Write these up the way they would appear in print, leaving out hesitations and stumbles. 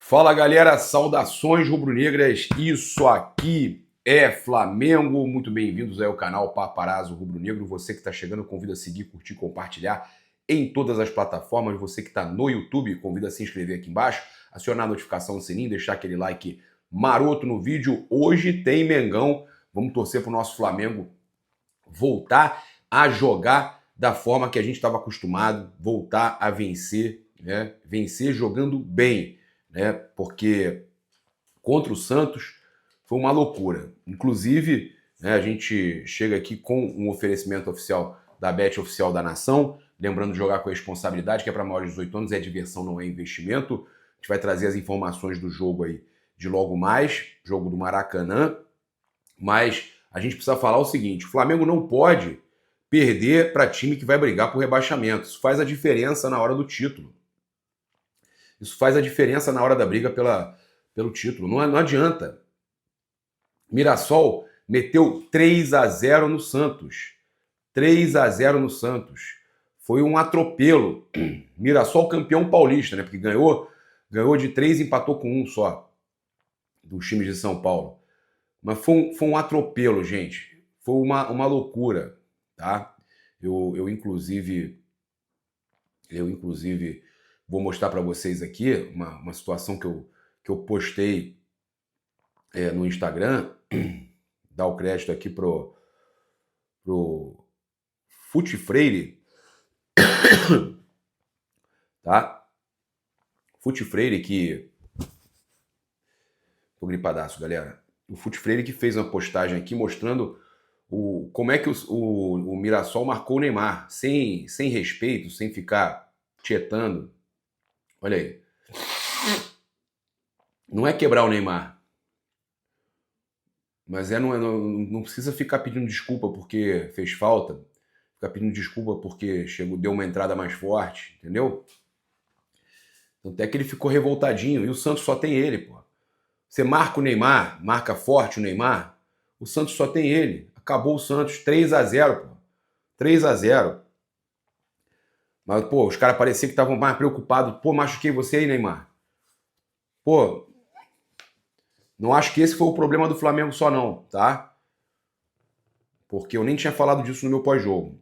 Fala galera, saudações rubro-negras, isso aqui é Flamengo, muito bem-vindos aí ao canal Paparazzo Rubro-Negro, você que está chegando, convido a seguir, curtir, compartilhar em todas as plataformas, você que está no YouTube, convido a se inscrever aqui embaixo, acionar a notificação no sininho, deixar aquele like maroto no vídeo. Hoje tem Mengão, vamos torcer para o nosso Flamengo voltar a jogar da forma que a gente estava acostumado, voltar a vencer, né? Vencer jogando bem, né? Porque contra o Santos foi uma loucura. Inclusive, né, a gente chega aqui com um oferecimento oficial da Bet Oficial da Nação, lembrando de jogar com a responsabilidade, que é para maiores de 18 anos, é diversão, não é investimento. A gente vai trazer as informações do jogo aí de logo mais, jogo do Maracanã, mas a gente precisa falar o seguinte: o Flamengo não pode perder para time que vai brigar por rebaixamento. Isso faz a diferença na hora do título. Isso faz a diferença na hora da briga pelo título. Não adianta. Mirassol meteu 3-0 no Santos. 3-0 no Santos. Foi um atropelo. Mirassol campeão paulista, né? Porque ganhou de 3 e empatou com 1 só. Dos times de São Paulo. Mas foi um atropelo, gente. Foi uma loucura, tá? Eu inclusive vou mostrar para vocês aqui uma situação que eu postei no Instagram. Dar o crédito aqui pro Fute Freire, tá? Fute Freire que... Tô gripadaço, galera. O Fute Freire que fez uma postagem aqui mostrando como é que o Mirassol marcou o Neymar, sem respeito, sem ficar tietando. Olha aí. Não é quebrar o Neymar, mas não precisa ficar pedindo desculpa porque fez falta, ficar pedindo desculpa porque deu uma entrada mais forte, entendeu? Tanto é que ele ficou revoltadinho, e o Santos só tem ele, pô. Você marca o Neymar, marca forte o Neymar, o Santos só tem ele. Acabou o Santos, 3-0, pô. 3-0. Mas, pô, os caras pareciam que estavam mais preocupados. Pô, machuquei você aí, Neymar. Pô, não acho que esse foi o problema do Flamengo só não, tá? Porque eu nem tinha falado disso no meu pós-jogo.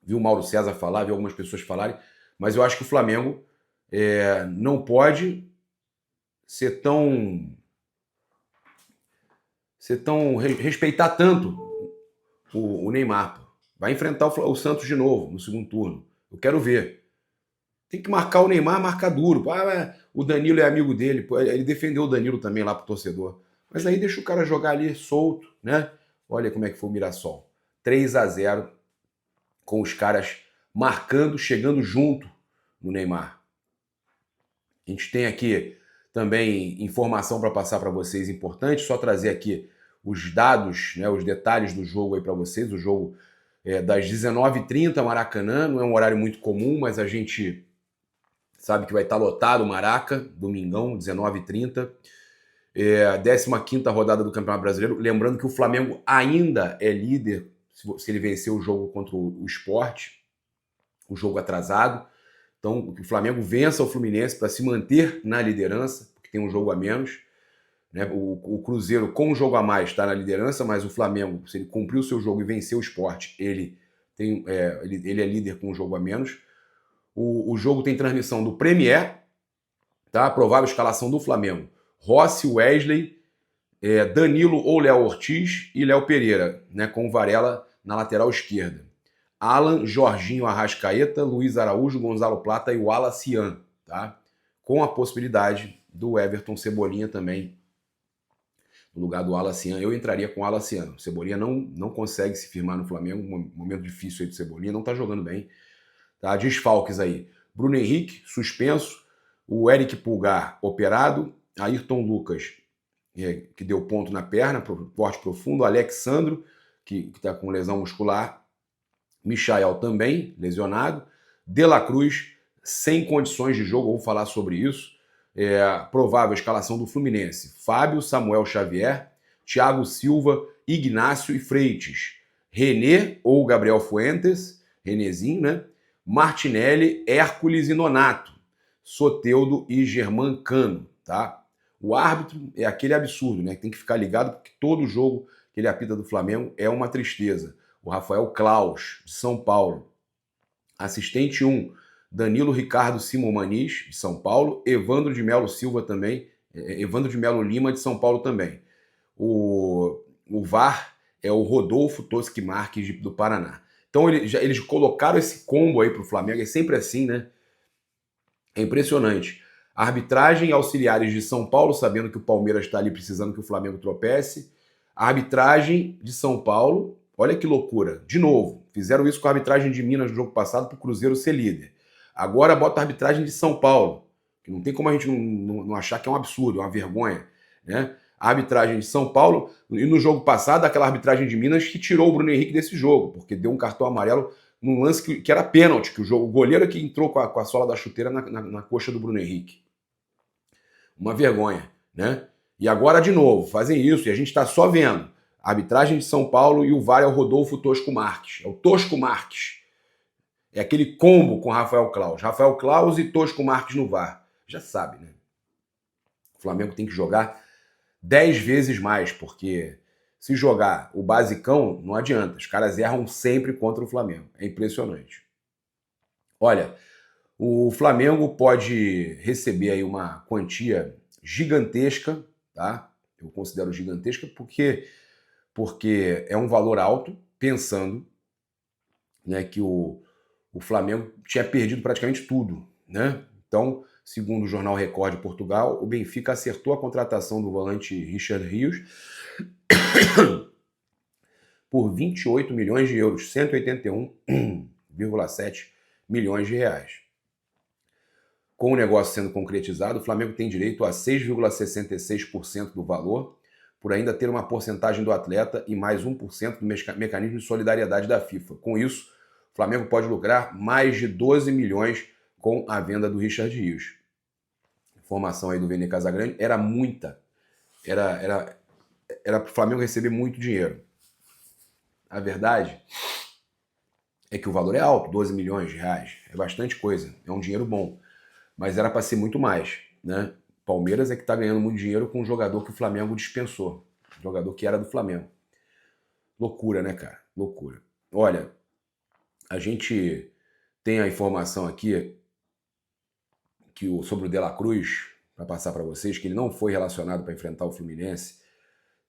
Vi o Mauro César falar, vi algumas pessoas falarem, mas eu acho que o Flamengo não pode ser tão respeitar tanto o Neymar. Pô. Vai enfrentar o Santos de novo no segundo turno. Eu quero ver. Tem que marcar o Neymar, marcar duro. Pô, o Danilo é amigo dele. Pô, ele defendeu o Danilo também lá pro torcedor. Mas aí deixa o cara jogar ali solto, né? Olha como é que foi o Mirassol. 3-0 com os caras marcando, chegando junto no Neymar. A gente tem aqui também informação para passar para vocês importante, só trazer aqui os dados, né, os detalhes do jogo aí para vocês. O jogo é das 19h30, Maracanã, não é um horário muito comum, mas a gente sabe que vai estar lotado o Maraca, domingão, 19h30. A 15ª rodada do Campeonato Brasileiro. Lembrando que o Flamengo ainda é líder se ele vencer o jogo contra o Sport, o jogo atrasado. Então, que o Flamengo vença o Fluminense para se manter na liderança, porque tem um jogo a menos. Né? O Cruzeiro, com um jogo a mais, está na liderança, mas o Flamengo, se ele cumprir o seu jogo e vencer o Sport, ele é líder com um jogo a menos. O jogo tem transmissão do Premier, tá? Provável escalação do Flamengo: Rossi, Wesley, Danilo ou Léo Ortiz e Léo Pereira, né? Com o Varela na lateral esquerda. Alan, Jorginho, Arrascaeta, Luiz Araújo, Gonzalo Plata e Wallace Ian, tá? Com a possibilidade do Everton Cebolinha também no lugar do Wallace Ian. Eu entraria com o Wallace Ian. O Cebolinha não consegue se firmar no Flamengo, um momento difícil aí do Cebolinha, não tá jogando bem. Tá? Desfalques aí: Bruno Henrique, suspenso, o Eric Pulgar, operado, Ayrton Lucas, que deu ponto na perna, corte profundo, Alexandro, que tá com lesão muscular, Michael também, lesionado, De La Cruz, sem condições de jogo, vou falar sobre isso. Provável escalação do Fluminense: Fábio, Samuel Xavier, Thiago Silva, Ignácio e Freitas, René ou Gabriel Fuentes, Renezinho, né? Martinelli, Hércules e Nonato. Soteldo e Germancano, tá? O árbitro é aquele absurdo, né? Tem que ficar ligado porque todo jogo que ele apita do Flamengo é uma tristeza. O Rafael Claus, de São Paulo. Assistente 1, Danilo Ricardo Simomaniz, de São Paulo. Evandro de Melo Silva também. Evandro de Melo Lima, de São Paulo também. O VAR é o Rodolfo Toschi Marques, do Paraná. Então eles colocaram esse combo aí pro Flamengo, é sempre assim, né? É impressionante. Arbitragem auxiliares de São Paulo, sabendo que o Palmeiras está ali precisando que o Flamengo tropece. Arbitragem de São Paulo, olha que loucura. De novo, fizeram isso com a arbitragem de Minas no jogo passado para o Cruzeiro ser líder. Agora bota a arbitragem de São Paulo, que não tem como a gente não achar que é um absurdo, é uma vergonha, né? A arbitragem de São Paulo, e no jogo passado, aquela arbitragem de Minas que tirou o Bruno Henrique desse jogo, porque deu um cartão amarelo num lance que era pênalti, que o goleiro que entrou com a sola da chuteira na coxa do Bruno Henrique. Uma vergonha, né? E agora, de novo, fazem isso, e a gente está só vendo. A arbitragem de São Paulo e o VAR é o Rodolfo Tosco Marques. É o Tosco Marques. É aquele combo com Rafael Claus. Rafael Claus e Tosco Marques no VAR. Já sabe, né? O Flamengo tem que jogar 10 vezes mais, porque se jogar o basicão, não adianta. Os caras erram sempre contra o Flamengo. É impressionante. Olha, o Flamengo pode receber aí uma quantia gigantesca, tá? Eu considero gigantesca porque é um valor alto, pensando, né, que o Flamengo tinha perdido praticamente tudo, né? Então, segundo o jornal Record de Portugal, o Benfica acertou a contratação do volante Richard Rios por 28 milhões de euros, 181,7 milhões de reais. Com o negócio sendo concretizado, o Flamengo tem direito a 6,66% do valor, por ainda ter uma porcentagem do atleta e mais 1% do mecanismo de solidariedade da FIFA. Com isso, o Flamengo pode lucrar mais de 12 milhões com a venda do Richard Rios. Informação aí do Vene Casagrande, era muita. Era para o Flamengo receber muito dinheiro. A verdade é que o valor é alto, 12 milhões de reais. É bastante coisa, é um dinheiro bom. Mas era para ser muito mais, né? Palmeiras é que está ganhando muito dinheiro com um jogador que o Flamengo dispensou. Um jogador que era do Flamengo. Loucura, né, cara? Loucura. Olha, a gente tem a informação aqui sobre o De La Cruz, para passar para vocês, que ele não foi relacionado para enfrentar o Fluminense,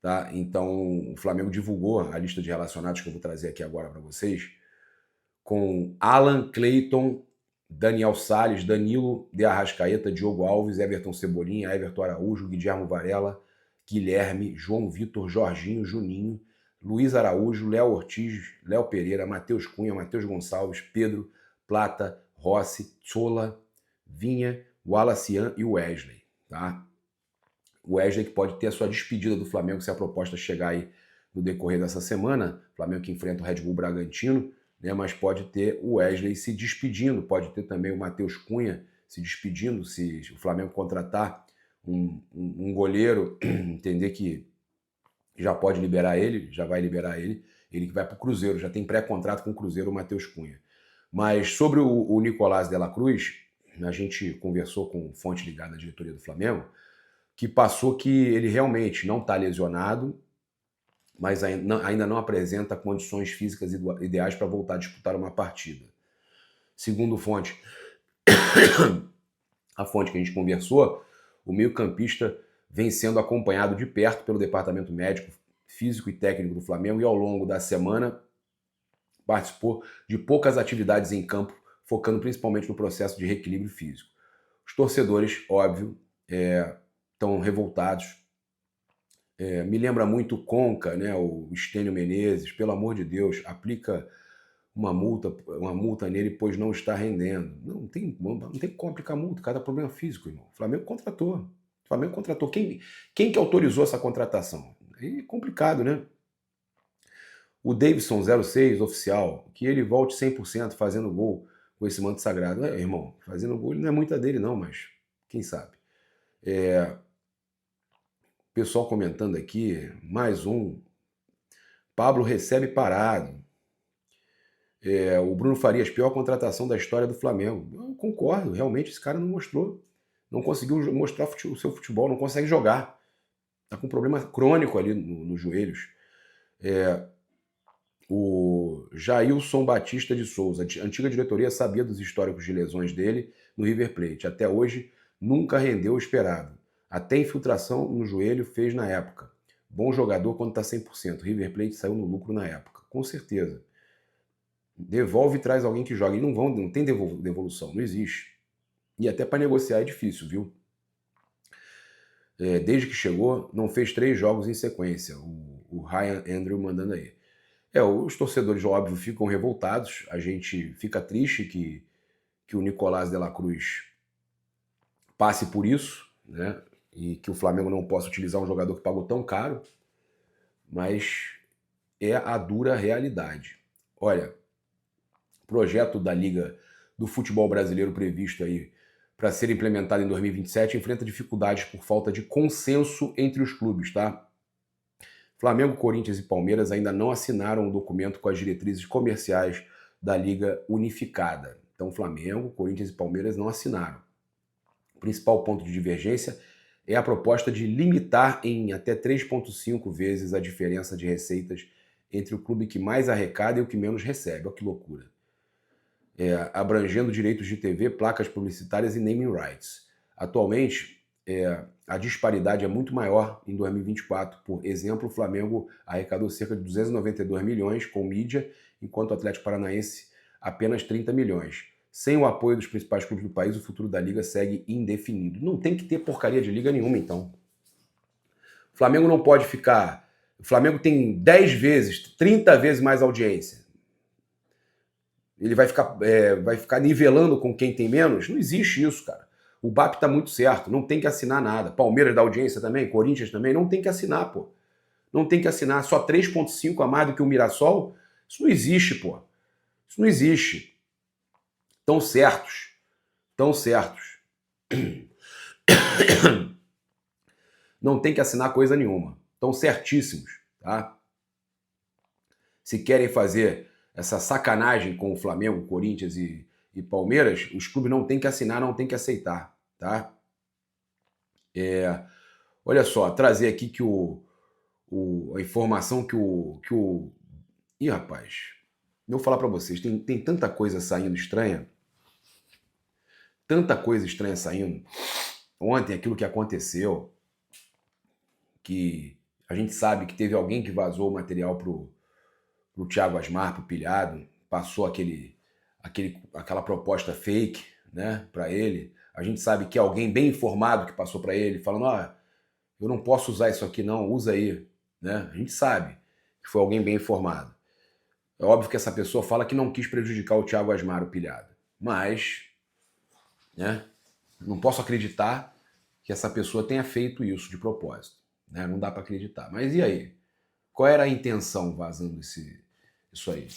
tá? Então, o Flamengo divulgou a lista de relacionados que eu vou trazer aqui agora para vocês, com Alan Clayton, Daniel Salles, Danilo de Arrascaeta, Diogo Alves, Everton Cebolinha, Everton Araújo, Guilherme Varela, Guilherme, João Vitor, Jorginho, Juninho, Luiz Araújo, Léo Ortiz, Léo Pereira, Matheus Cunha, Matheus Gonçalves, Pedro, Plata, Rossi, Sola, Vinha, Wallacian e Wesley, tá? O Wesley que pode ter a sua despedida do Flamengo se a proposta chegar aí no decorrer dessa semana, Flamengo que enfrenta o Red Bull Bragantino, né, mas pode ter o Wesley se despedindo, pode ter também o Matheus Cunha se despedindo, se o Flamengo contratar um goleiro, entender que já pode liberar ele, já vai liberar ele que vai para o Cruzeiro, já tem pré-contrato com o Cruzeiro, o Matheus Cunha. Mas sobre o Nicolás de la Cruz, a gente conversou com fonte ligada à diretoria do Flamengo, que passou que ele realmente não está lesionado, mas ainda não apresenta condições físicas ideais para voltar a disputar uma partida. Segundo fonte, a fonte que a gente conversou, o meio-campista vem sendo acompanhado de perto pelo departamento médico, físico e técnico do Flamengo e ao longo da semana participou de poucas atividades em campo, focando principalmente no processo de reequilíbrio físico. Os torcedores, óbvio, estão revoltados. Me lembra muito o Conca, né, o Estênio Menezes, pelo amor de Deus, aplica uma multa nele, pois não está rendendo. Não tem como aplicar multa, cada problema físico, irmão. O Flamengo contratou. Quem que autorizou essa contratação? É complicado, né? O Davidson 06, oficial, que ele volte 100% fazendo gol com esse manto sagrado. Irmão, fazendo gol não é muita dele não, mas quem sabe. Pessoal comentando aqui, mais um. Pablo recebe parado. O Bruno Farias, pior contratação da história do Flamengo. concordo. Realmente esse cara não mostrou. Não conseguiu mostrar o seu futebol, não consegue jogar. Está com um problema crônico ali nos joelhos. O Jailson Batista de Souza, a antiga diretoria sabia dos históricos de lesões dele no River Plate. Até hoje, nunca rendeu o esperado. Até infiltração no joelho fez na época. Bom jogador quando está 100%. River Plate saiu no lucro na época. Com certeza. Devolve e traz alguém que joga. E não tem devolução, não existe. E até para negociar é difícil, viu? Desde que chegou, não fez 3 jogos em sequência. O Ryan Andrew mandando aí. Os torcedores, óbvio, ficam revoltados. A gente fica triste que o Nicolás de la Cruz passe por isso, né? E que o Flamengo não possa utilizar um jogador que pagou tão caro. Mas é a dura realidade. Olha, projeto da Liga do Futebol Brasileiro previsto aí para ser implementado em 2027 enfrenta dificuldades por falta de consenso entre os clubes, tá? Flamengo, Corinthians e Palmeiras ainda não assinaram o documento com as diretrizes comerciais da Liga Unificada. Então, Flamengo, Corinthians e Palmeiras não assinaram. O principal ponto de divergência é a proposta de limitar em até 3,5 vezes a diferença de receitas entre o clube que mais arrecada e o que menos recebe. Olha que loucura. Abrangendo direitos de TV, placas publicitárias e naming rights. Atualmente, a disparidade é muito maior em 2024. Por exemplo, o Flamengo arrecadou cerca de 292 milhões com mídia, enquanto o Atlético Paranaense apenas 30 milhões. Sem o apoio dos principais clubes do país, o futuro da Liga segue indefinido. Não tem que ter porcaria de Liga nenhuma, então. O Flamengo não pode ficar... O Flamengo tem 10 vezes, 30 vezes mais audiência. Ele vai ficar nivelando com quem tem menos? Não existe isso, cara. O BAP tá muito certo, não tem que assinar nada. Palmeiras da audiência também, Corinthians também, não tem que assinar, pô. Não tem que assinar. Só 3,5 a mais do que o Mirassol? Isso não existe, pô. Isso não existe. Tão certos. Tão certos. Não tem que assinar coisa nenhuma. Tão certíssimos, tá? Se querem fazer essa sacanagem com o Flamengo, Corinthians e Palmeiras, os clubes não têm que assinar, não têm que aceitar, tá? Olha só, trazer aqui que a informação que o... Ih, rapaz, eu vou falar pra vocês, tem tanta coisa saindo estranha, tanta coisa estranha saindo. Ontem, aquilo que aconteceu, que a gente sabe que teve alguém que vazou o material pro Thiago Asmar, pro Pilhado, passou aquela proposta fake, né, para ele. A gente sabe que é alguém bem informado que passou para ele, falando, eu não posso usar isso aqui não, usa aí, né? A gente sabe que foi alguém bem informado. É óbvio que essa pessoa fala que não quis prejudicar o Thiago Asmar, o Pilhado. Mas, né, não posso acreditar que essa pessoa tenha feito isso de propósito, né? Não dá para acreditar. Mas e aí? Qual era a intenção vazando isso aí?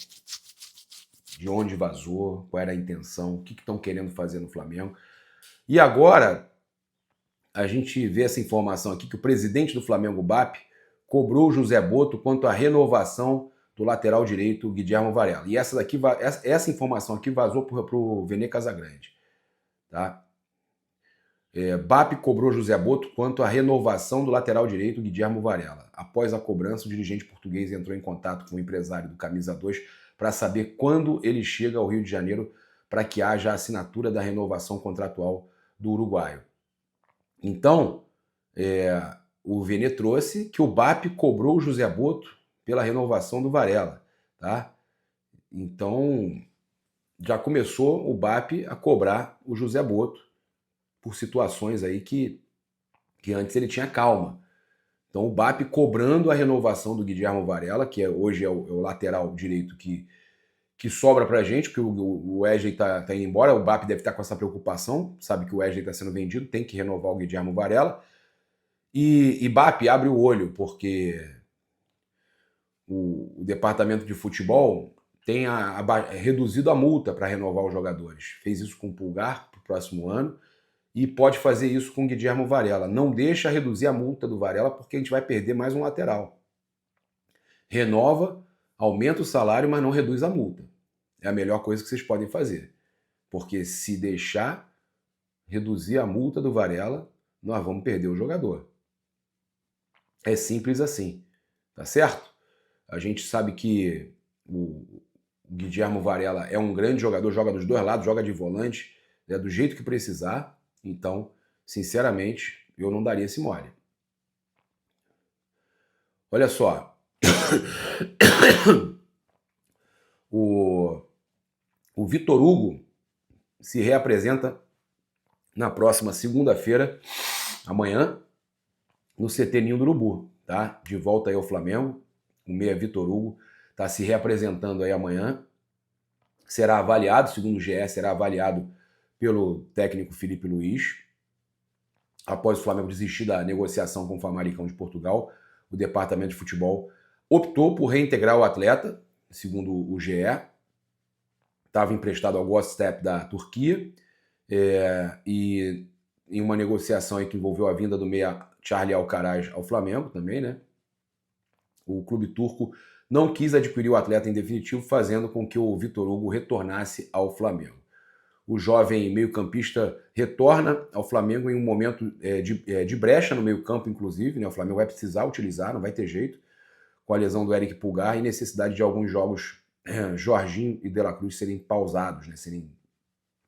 De onde vazou? Qual era a intenção? O que estão querendo fazer no Flamengo? E agora, a gente vê essa informação aqui que o presidente do Flamengo, BAP, cobrou o José Boto quanto à renovação do lateral direito, Guilherme Varela. E essa informação aqui vazou para o Vene Casagrande. Tá? BAP cobrou José Boto quanto à renovação do lateral direito, Guilherme Varela. Após a cobrança, o dirigente português entrou em contato com o empresário do Camisa 2 para saber quando ele chega ao Rio de Janeiro para que haja a assinatura da renovação contratual do uruguaio. Então, o Vene trouxe que o BAP cobrou o José Boto pela renovação do Varela. Tá? Então, já começou o BAP a cobrar o José Boto por situações aí que antes ele tinha calma. Então o BAP cobrando a renovação do Guilherme Varela, que hoje é o lateral direito que sobra pra gente, porque o Wesley tá indo embora, o BAP deve estar com essa preocupação, sabe que o Wesley está sendo vendido, tem que renovar o Guilherme Varela. E BAP abre o olho, porque o departamento de futebol tem reduzido a multa para renovar os jogadores. Fez isso com o Pulgar para o próximo ano, e pode fazer isso com o Guilherme Varela. Não deixa reduzir a multa do Varela, porque a gente vai perder mais um lateral. Renova, aumenta o salário, mas não reduz a multa. É a melhor coisa que vocês podem fazer. Porque se deixar reduzir a multa do Varela, nós vamos perder o jogador. É simples assim, tá certo? A gente sabe que o Guilherme Varela é um grande jogador, joga dos dois lados, joga de volante, do jeito que precisar. Então, sinceramente, eu não daria esse mole. Olha só. O Vitor Hugo se reapresenta na próxima segunda-feira, amanhã, no CT Ninho do Urubu, tá? De volta aí ao Flamengo. O meia Vitor Hugo está se reapresentando aí amanhã. Será avaliado, segundo o GE, será avaliado pelo técnico Felipe Luiz. Após o Flamengo desistir da negociação com o Famalicão de Portugal, o departamento de futebol optou por reintegrar o atleta, segundo o GE. Estava emprestado ao Göztepe da Turquia, e em uma negociação aí que envolveu a vinda do meia Charlie Alcaraz ao Flamengo também, né? O clube turco não quis adquirir o atleta em definitivo, fazendo com que o Vitor Hugo retornasse ao Flamengo. O jovem meio-campista retorna ao Flamengo em um momento de brecha no meio-campo, inclusive, né? O Flamengo vai precisar utilizar, não vai ter jeito, com a lesão do Eric Pulgar e necessidade de alguns jogos Jorginho e De La Cruz serem pausados, né? Serem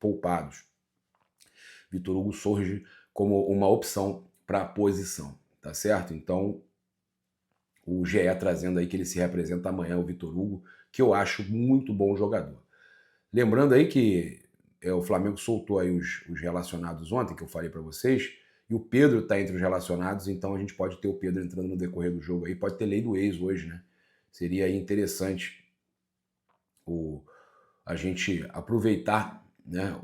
poupados. Vitor Hugo surge como uma opção para a posição, tá certo? Então, o GE trazendo aí que ele se representa amanhã, o Vitor Hugo, que eu acho muito bom jogador. Lembrando aí que o Flamengo soltou aí os relacionados ontem, que eu falei para vocês, e o Pedro está entre os relacionados, então a gente pode ter o Pedro entrando no decorrer do jogo aí, pode ter lei do ex hoje, né? Seria aí interessante a gente aproveitar, né,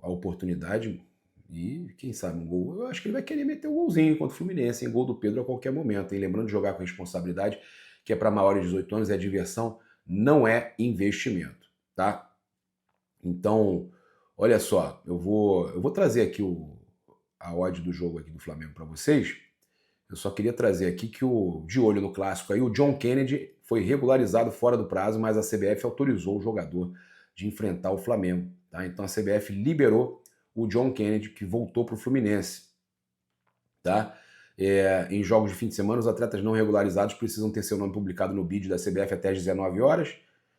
a oportunidade e, quem sabe, um gol. Eu acho que ele vai querer meter um golzinho contra o Fluminense, em gol do Pedro a qualquer momento. Hein? Lembrando de jogar com responsabilidade, que é para maiores de 18 anos, é diversão, não é investimento, tá? Então, olha só, eu vou trazer aqui a odd do jogo aqui do Flamengo para vocês. Eu só queria trazer aqui que de olho no clássico aí, o John Kennedy foi regularizado fora do prazo, mas a CBF autorizou o jogador de enfrentar o Flamengo, tá? Então a CBF liberou o John Kennedy, que voltou para o Fluminense, tá? Em jogos de fim de semana, os atletas não regularizados precisam ter seu nome publicado no bid da CBF até às 19 horas,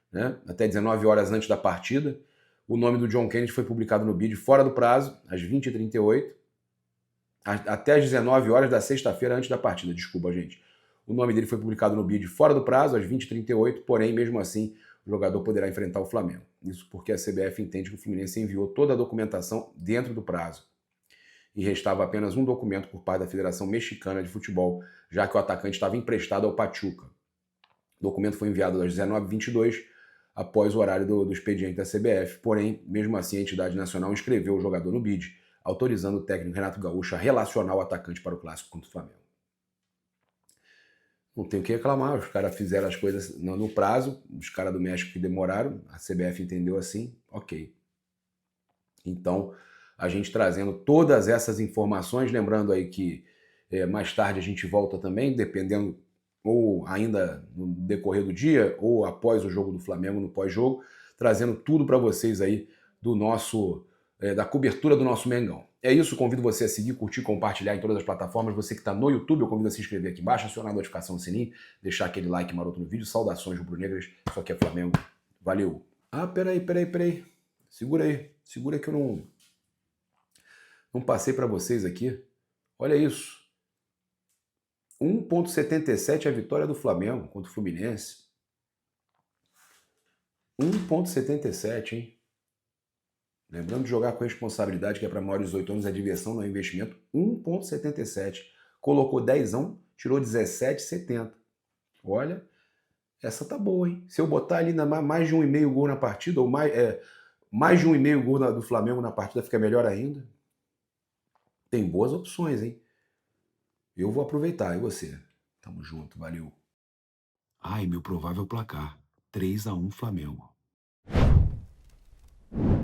né? Até 19 horas antes da partida. O nome do John Kennedy foi publicado no bid fora do prazo, às 20h38, até às 19 horas da sexta-feira antes da partida. Desculpa, gente. O nome dele foi publicado no bid fora do prazo, às 20h38, porém, mesmo assim, o jogador poderá enfrentar o Flamengo. Isso porque a CBF entende que o Fluminense enviou toda a documentação dentro do prazo. E restava apenas um documento por parte da Federação Mexicana de Futebol, já que o atacante estava emprestado ao Pachuca. O documento foi enviado às 19h22, após o horário do expediente da CBF. Porém, mesmo assim, a entidade nacional inscreveu o jogador no bid, autorizando o técnico Renato Gaúcho a relacionar o atacante para o clássico contra o Flamengo. Não tem o que reclamar, os caras fizeram as coisas no prazo, os caras do México que demoraram, a CBF entendeu assim, ok. Então, a gente trazendo todas essas informações, lembrando aí que mais tarde a gente volta também, dependendo, ou ainda no decorrer do dia, ou após o jogo do Flamengo, no pós-jogo, trazendo tudo para vocês aí do nosso, da cobertura do nosso Mengão. É isso, convido você a seguir, curtir, compartilhar em todas as plataformas. Você que está no YouTube, eu convido a se inscrever aqui embaixo, acionar a notificação no sininho, deixar aquele like maroto no vídeo. Saudações rubro-negras, isso aqui é Flamengo. Valeu! Ah, peraí. Segura aí que eu não passei para vocês aqui. Olha isso. 1,77 a vitória do Flamengo contra o Fluminense. 1,77, hein? Lembrando de jogar com responsabilidade, que é para maiores de 18 anos, é diversão, não é investimento. 1,77. Colocou 10, tirou 17,70. Olha, essa tá boa, hein? Se eu botar ali mais de 1,5 gol na partida, ou mais de 1,5 gol do Flamengo na partida, fica melhor ainda. Tem boas opções, hein? Eu vou aproveitar, e você? Tamo junto, valeu. Ai, meu provável placar, 3-1 Flamengo.